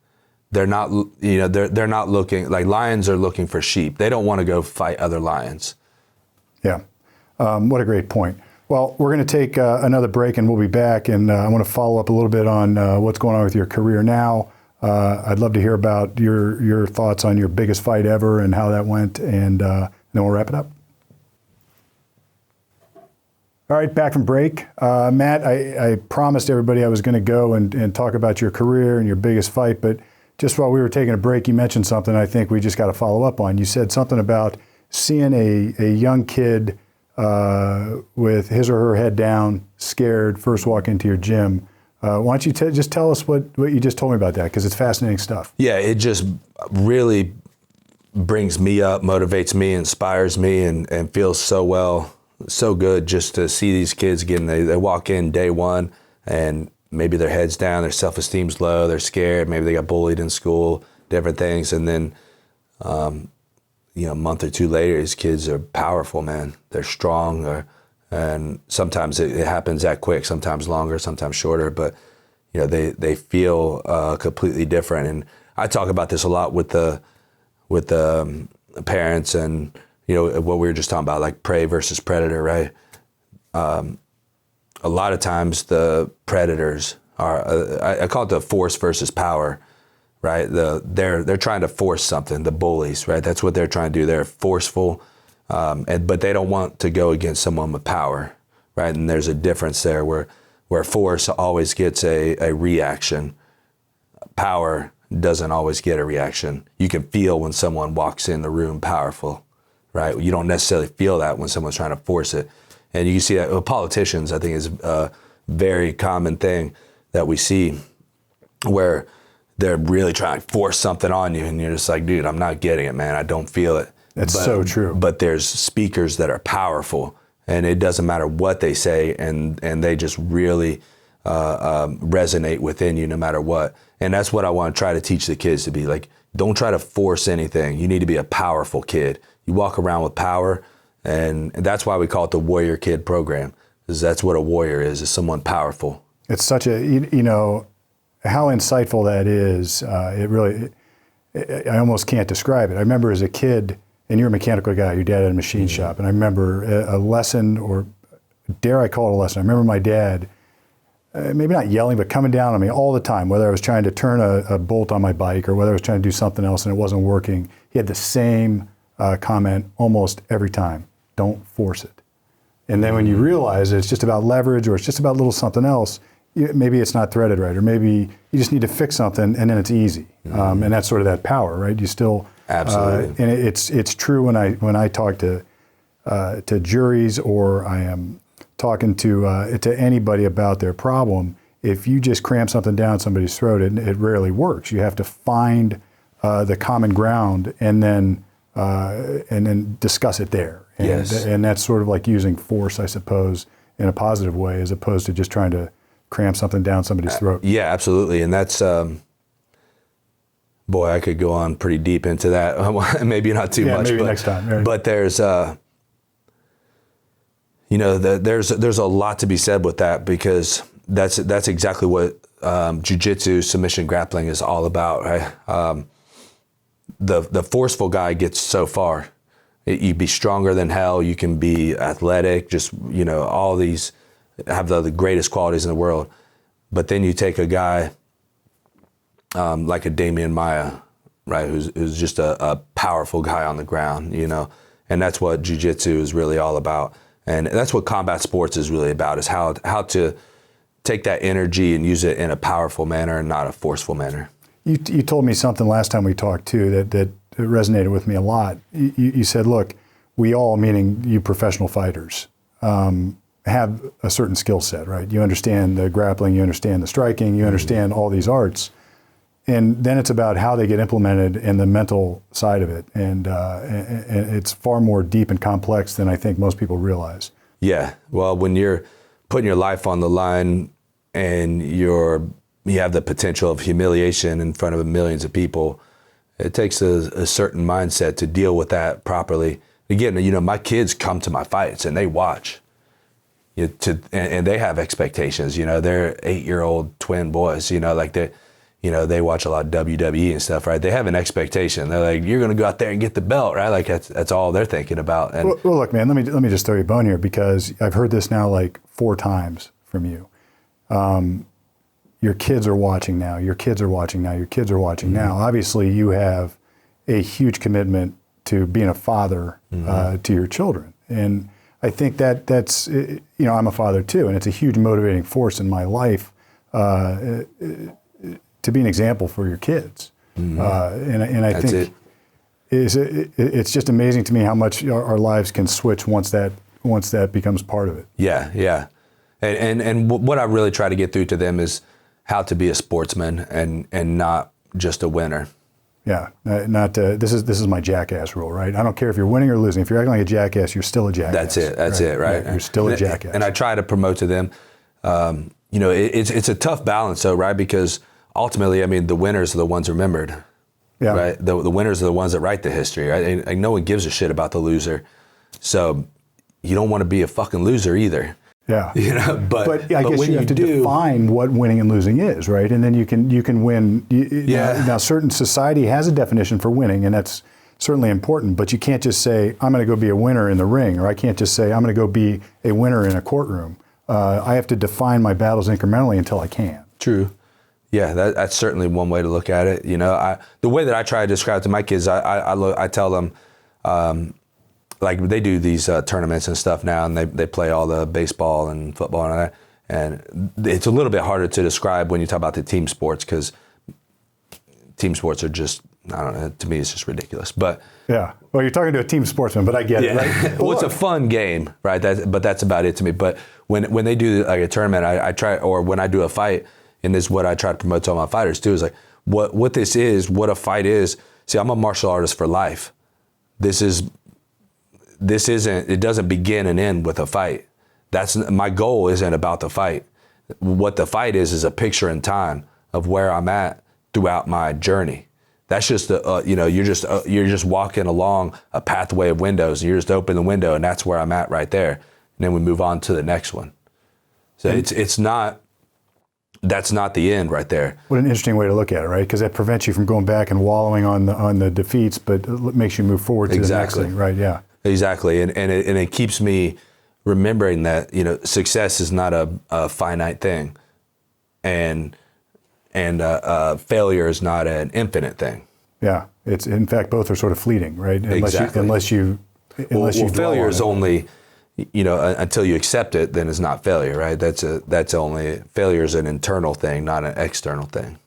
They're not, they're not looking, like lions are looking for sheep. They don't want to go fight other lions. Yeah. What a great point. Well, we're going to take another break, and we'll be back. And I want to follow up a little bit on what's going on with your career now. I'd love to hear about your thoughts on your biggest fight ever and how that went, and then we'll wrap it up. All right, back from break. Matt, I promised everybody I was going to go and talk about your career and your biggest fight, but just while we were taking a break, you mentioned something I think we just got to follow up on. You said something about seeing a young kid with his or her head down, scared, first walk into your gym. Why don't you just tell us what you just told me about that, because it's fascinating stuff. Yeah, it just really brings me up, motivates me, inspires me, and feels so good just to see these kids again. They walk in day one, and maybe their head's down, their self-esteem's low, they're scared, maybe they got bullied in school, different things, and then a month or two later, these kids are powerful, man. They're strong, and sometimes it happens that quick, sometimes longer, sometimes shorter, but they feel completely different. And I talk about this a lot with the parents, and what we were just talking about, like prey versus predator, right? a lot of times the predators are, I call it the force versus power, right? They're trying to force something, the bullies, right? That's what they're trying to do. They're forceful, but they don't want to go against someone with power, right? And there's a difference there where force always gets a reaction. Power doesn't always get a reaction. You can feel when someone walks in the room powerful, right? You don't necessarily feel that when someone's trying to force it. And you can see that with politicians, I think, is a very common thing that we see where they're really trying to force something on you and you're just like, dude, I'm not getting it, man. I don't feel it. That's so true. But there's speakers that are powerful and it doesn't matter what they say and they just really resonate within you no matter what. And that's what I want to try to teach the kids to be like, don't try to force anything. You need to be a powerful kid. You walk around with power. And that's why we call it the Warrior Kid program, because that's what a warrior is someone powerful. It's such a, you know, how insightful that is. It really, I almost can't describe it. I remember as a kid, and you're a mechanical guy, your dad had a machine shop, and I remember a lesson, or dare I call it a lesson, I remember my dad, maybe not yelling, but coming down on me all the time, whether I was trying to turn a bolt on my bike or whether I was trying to do something else and it wasn't working. He had the same comment almost every time. Don't force it. And then when you realize it's just about leverage or it's just about a little something else, maybe it's not threaded right, or maybe you just need to fix something and then it's easy. And that's sort of that power, right? You still absolutely. And it's true when I talk to juries or I am talking to anybody about their problem. If you just cram something down somebody's throat, it rarely works. You have to find the common ground and then discuss it there. And that's sort of like using force, I suppose, in a positive way, as opposed to just trying to cram something down somebody's throat. Yeah, absolutely. And that's, boy, I could go on pretty deep into that. Maybe not too much. Maybe next time. Right. But there's, there's a lot to be said with that, because that's exactly what jiu-jitsu, submission grappling is all about, right? The forceful guy gets so far. You be stronger than hell. You can be athletic. Just all these have the greatest qualities in the world. But then you take a guy like a Damian Maia, right? Who's just a powerful guy on the ground, and that's what jiu-jitsu is really all about. And that's what combat sports is really about: is how to take that energy and use it in a powerful manner and not a forceful manner. You told me something last time we talked too that resonated with me a lot. You said, look, we all, meaning you professional fighters, have a certain skill set, right? You understand the grappling, you understand the striking, you understand all these arts. And then it's about how they get implemented in the mental side of it. And it's far more deep and complex than I think most people realize. Yeah. Well, when you're putting your life on the line and you have the potential of humiliation in front of millions of people, it takes a certain mindset to deal with that properly. Again, my kids come to my fights and they watch. And they have expectations. They're 8-year-old twin boys. They watch a lot of WWE and stuff, right? They have an expectation. They're like, you're going to go out there and get the belt, right? Like that's all they're thinking about. And well, look, man, let me just throw you a bone here, because I've heard this now like 4 times from you. Your kids are watching now. Your kids are watching now. Your kids are watching now. Obviously, you have a huge commitment to being a father to your children, and I think that's I'm a father too, and it's a huge motivating force in my life to be an example for your kids. And I that's think it's just amazing to me how much our lives can switch once that becomes part of it. Yeah. And what I really try to get through to them is how to be a sportsman and not just a winner. Yeah, this is my jackass rule, right? I don't care if you're winning or losing. If you're acting like a jackass, you're still a jackass. That's it, right? You're still a jackass. And I try to promote to them, it's a tough balance, though, right? Because ultimately, the winners are the ones remembered. Yeah. Right. The winners are the ones that write the history, right? And no one gives a shit about the loser, so you don't want to be a fucking loser either. Yeah. But I guess you have to define what winning and losing is, right? And then you can win. Now, certain society has a definition for winning, and that's certainly important. But you can't just say, I'm going to go be a winner in the ring, or I can't just say, I'm going to go be a winner in a courtroom. I have to define my battles incrementally until I can. True. Yeah, that's certainly one way to look at it. The way that I try to describe it to my kids, I tell them, like they do these tournaments and stuff now, and they play all the baseball and football and all that. And it's a little bit harder to describe when you talk about the team sports, because team sports are just, I don't know, to me it's just ridiculous. But yeah, well, you're talking to a team sportsman, but I get it, right? Well, it's a fun game, right? But that's about it to me. But when they do like a tournament, I try, or when I do a fight, and this is what I try to promote to all my fighters too, is like what this is, what a fight is. See, I'm a martial artist for life. This isn't, it doesn't begin and end with a fight. That's my goal isn't about the fight. What the fight is a picture in time of where I'm at throughout my journey. That's just you're just walking along a pathway of windows, and you just open the window, and that's where I'm at right there. And then we move on to the next one. So that's not the end right there. What an interesting way to look at it, right? Because that prevents you from going back and wallowing on the defeats, but it makes you move forward to the next thing, right? Yeah. Exactly, and it keeps me remembering that success is not a finite thing, and failure is not an infinite thing. Yeah, it's in fact both are sort of fleeting, right? Unless you failure is only until you accept it, then it's not failure, right? That's only failure is an internal thing, not an external thing.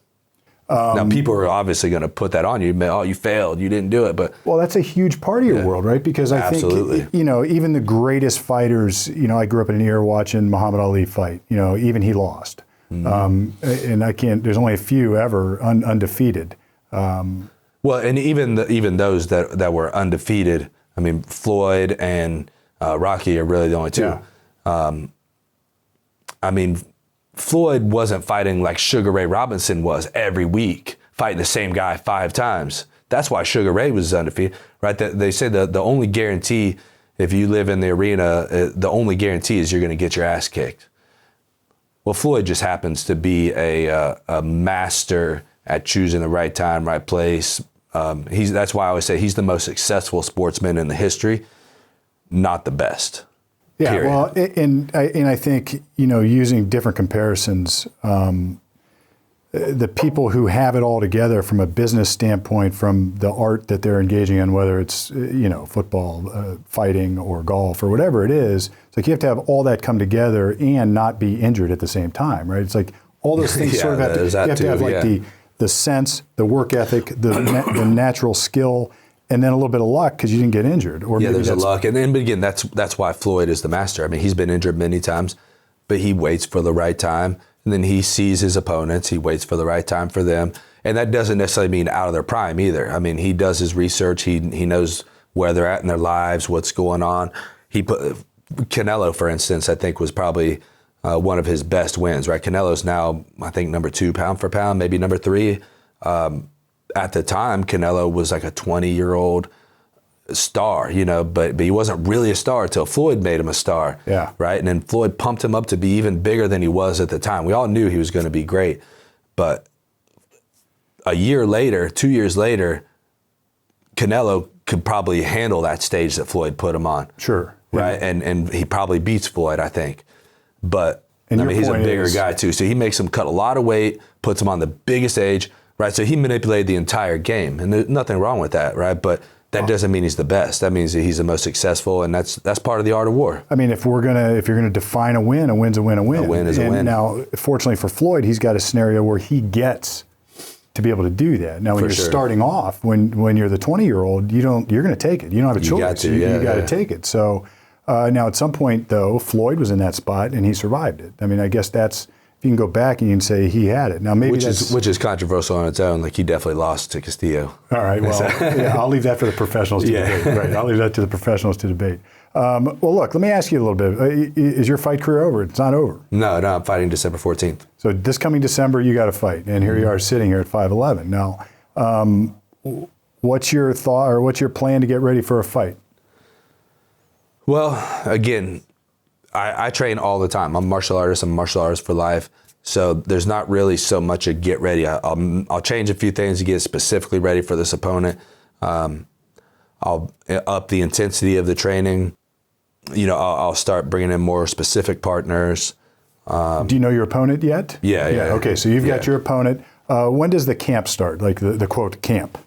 Now, people are obviously going to put that on you. Oh, you failed. You didn't do it. But well, that's a huge part of your world, right? Because I think, even the greatest fighters, I grew up in an era watching Muhammad Ali fight. Even he lost. Mm-hmm. And there's only a few ever undefeated. Well, and even those that were undefeated, I mean, Floyd and Rocky are really the only two. Yeah. I mean, Floyd wasn't fighting like Sugar Ray Robinson was every week, fighting the same guy 5 times. That's why Sugar Ray was undefeated, right? They say the only guarantee, if you live in the arena, the only guarantee is you're going to get your ass kicked. Well, Floyd just happens to be a master at choosing the right time, right place. That's why I always say he's the most successful sportsman in the history, not the best. Yeah, period. well, and I think, using different comparisons, the people who have it all together from a business standpoint, from the art that they're engaging in, whether it's, football, fighting, or golf, or whatever it is, it's like you have to have all that come together and not be injured at the same time, right? It's like all those things sort of have to, you have to have like the sense, the work ethic, the natural skill, and then a little bit of luck because you didn't get injured. Or maybe there's a luck. And then, but again, that's why Floyd is the master. I mean, he's been injured many times, but he waits for the right time. And then he sees his opponents. He waits for the right time for them. And that doesn't necessarily mean out of their prime either. I mean, he does his research. He knows where they're at in their lives, what's going on. Canelo, for instance, I think was probably one of his best wins, right? Canelo's now, I think, number 2 pound for pound, maybe number 3. At the time, Canelo was like a 20-year-old star, but he wasn't really a star until Floyd made him a star, right? And then Floyd pumped him up to be even bigger than he was at the time. We all knew he was going to be great, but a year later, 2 years later, Canelo could probably handle that stage that Floyd put him on. Sure. Right, Yeah. and he probably beats Floyd, I think. But he's a bigger guy too, so he makes him cut a lot of weight, puts him on the biggest stage. Right, so he manipulated the entire game, and there's nothing wrong with that, right? But that doesn't mean he's the best. That means that he's the most successful, and that's part of the art of war. I mean, if you're gonna define a win's a win. A win is a win. Now, fortunately for Floyd, he's got a scenario where he gets to be able to do that. Now, when you're starting off, when you're the 20-year-old, you're going to take it. You don't have a choice. You got to take it. So now, at some point, though, Floyd was in that spot, and he survived it. I mean, I guess that's. You can go back and you can say he had it. Now maybe which is controversial on its own. Like he definitely lost to Castillo. All right. Well, I'll leave that for the professionals to debate. Right. I'll leave that to the professionals to debate. Well, look. Let me ask you a little bit. Is your fight career over? It's not over. No. I'm fighting December 14th. So this coming December, you got to fight, and here you are sitting here at 5'11". Now, what's your thought or what's your plan to get ready for a fight? Well, again. I train all the time. I'm a martial artist. I'm a martial artist for life. So there's not really so much a get ready. I'll change a few things to get specifically ready for this opponent. I'll up the intensity of the training. I'll start bringing in more specific partners. Do you know your opponent yet? Yeah. Okay, so you've got your opponent. When does the camp start? Like the quote camp?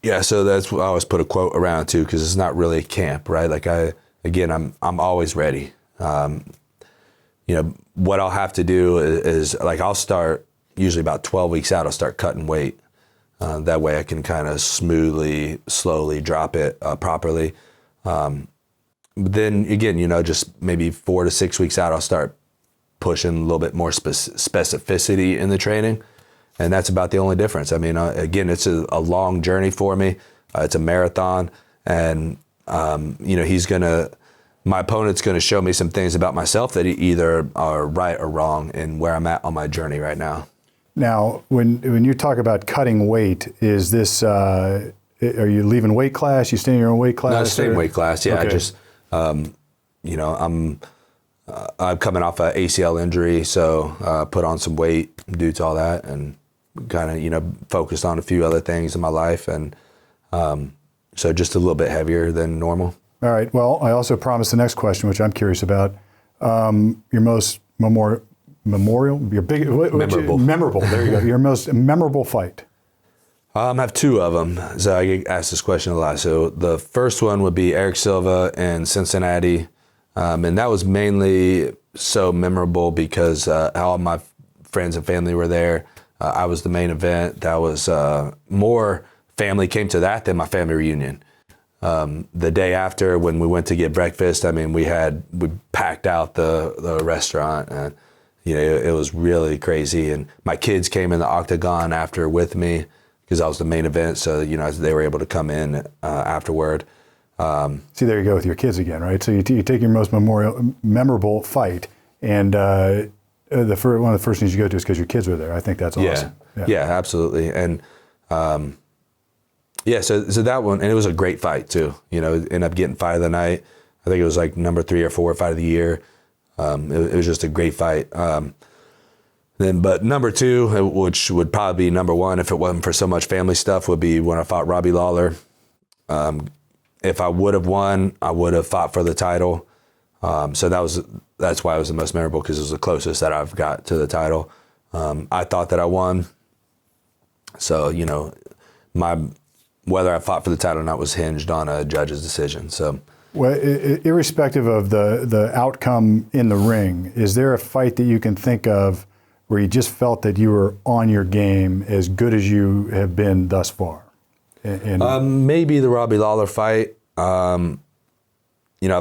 Yeah, so that's what I always put a quote around it too, because it's not really a camp, right? Like I'm always ready. What I'll have to do is like I'll start usually about 12 weeks out. I'll start cutting weight. That way I can kind of slowly drop it properly. But then again, just maybe 4 to 6 weeks out, I'll start pushing a little bit more specificity in the training. And that's about the only difference. I mean, again, it's a long journey for me. It's a marathon. And, my opponent's going to show me some things about myself that either are right or wrong in where I'm at on my journey right now. Now, when you talk about cutting weight, is this, are you leaving weight class? You staying in your own weight class? No, same weight class. Yeah. Okay. I just, I'm coming off an ACL injury, so put on some weight due to all that, and kind of focused on a few other things in my life, and so just a little bit heavier than normal. All right. Well, I also promised the next question, which I'm curious about. Your most memorable. There you go. Your most memorable fight. I have two of them. So I get asked this question a lot. So the first one would be Eric Silva in Cincinnati. And that was mainly so memorable because all my friends and family were there. I was the main event. That was more family came to that than my family reunion. The day after, when we went to get breakfast, I mean, we packed out the restaurant, and it was really crazy. And my kids came in the octagon after with me because I was the main event, so they were able to come in afterward. See, there you go with your kids again, right? So you take your most memorable fight, and one of the first things you go to is because your kids are there. I think that's awesome. Yeah, absolutely. And so that one, and it was a great fight too. Ended up getting fight of the night. I think it was like number 3 or 4 fight of the year. It was just a great fight. But number 2, which would probably be number 1 if it wasn't for so much family stuff, would be when I fought Robbie Lawler. If I would have won, I would have fought for the title. So that's why it was the most memorable, because it was the closest that I've got to the title. I thought that I won. So, whether I fought for the title or not was hinged on a judge's decision. So, well, irrespective of the outcome in the ring, is there a fight that you can think of where you just felt that you were on your game as good as you have been thus far? Maybe the Robbie Lawler fight. I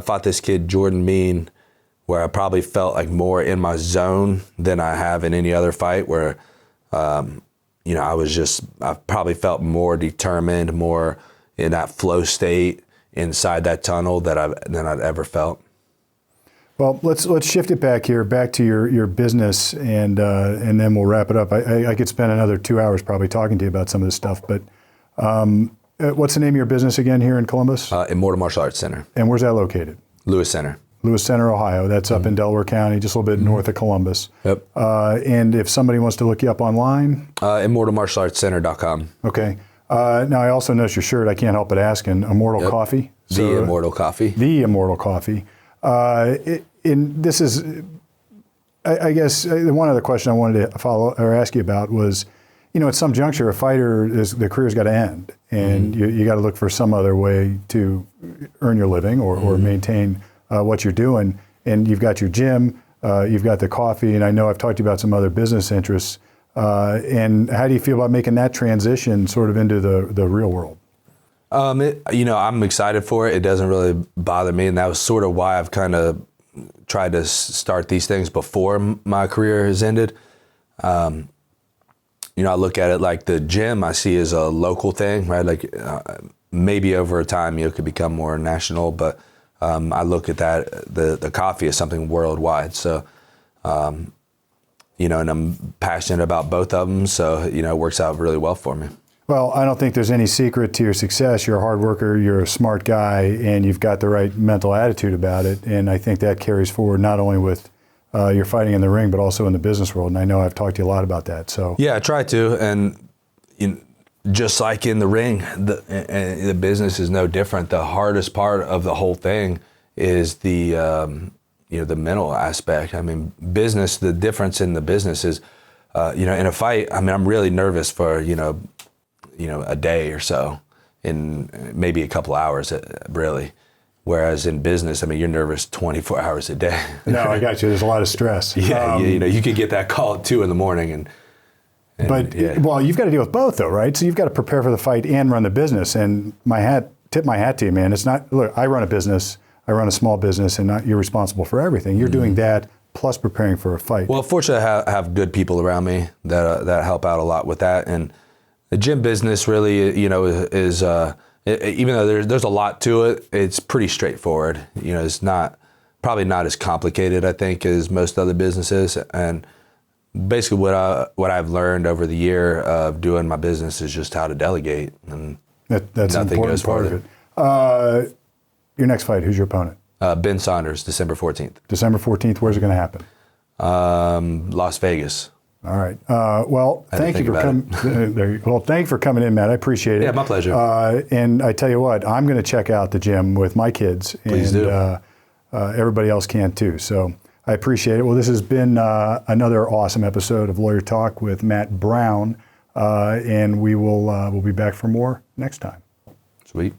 fought this kid, Jordan Mean, where I probably felt like more in my zone than I have in any other fight, where, I probably felt more determined, more in that flow state inside that tunnel than I'd ever felt. Well, let's shift it back to your business, and then we'll wrap it up. I could spend another 2 hours probably talking to you about some of this stuff, but what's the name of your business again here in Columbus? Immortal Martial Arts Center. And where's that located? Lewis Center. Lewis Center, Ohio. That's up in Delaware County, just a little bit north of Columbus. Yep. And if somebody wants to look you up online? ImmortalMartialArtsCenter.com. Okay. Now, I also noticed your shirt. I can't help but asking. Immortal Coffee? The Immortal Coffee. The Immortal Coffee. This is, I guess, one other question I wanted to follow or ask you about was, at some juncture, a fighter, the career's got to end, and you got to look for some other way to earn your living or maintain what you're doing. And you've got your gym, you've got the coffee, and I know I've talked to you about some other business interests. And how do you feel about making that transition sort of into the real world? I'm excited for it. It doesn't really bother me, and that was sort of why I've kind of tried to start these things before my career has ended. I look at it like the gym I see as a local thing, right? Like maybe over time it could become more national, but I look at that, the coffee as something worldwide. So, and I'm passionate about both of them, so, it works out really well for me. Well, I don't think there's any secret to your success. You're a hard worker, you're a smart guy, and you've got the right mental attitude about it. And I think that carries forward not only with your fighting in the ring, but also in the business world. And I know I've talked to you a lot about that. So yeah, I try to. And just like in the ring, the business is no different. The hardest part of the whole thing is the the mental aspect. I mean, business. The difference in the business is, in a fight. I mean, I'm really nervous for a day or so, in maybe a couple hours, really. Whereas in business, I mean, you're nervous 24 hours a day. No, I got you. There's a lot of stress. Yeah, you could get that call at 2 a.m. But you've got to deal with both, though, right? So you've got to prepare for the fight and run the business. And tip my hat to you, man. It's not. Look, I run a business. I run a small business, and you're responsible for everything. You're doing that plus preparing for a fight. Well, fortunately, I have good people around me that help out a lot with that. And the gym business really, is. Even though there's a lot to it, it's pretty straightforward. It's probably not as complicated, I think, as most other businesses. And basically, what I've learned over the year of doing my business is just how to delegate, and that's an important part of it. Your next fight, who's your opponent? Ben Saunders, December 14th. December 14th. Where's it going to happen? Las Vegas. All right. Well, thank you for coming. Well, thank you for coming in, Matt. I appreciate it. Yeah, my pleasure. And I tell you what, I'm going to check out the gym with my kids. Please do. Everybody else can too. So I appreciate it. Well, this has been another awesome episode of Lawyer Talk with Matt Brown, and we'll be back for more next time. Sweet.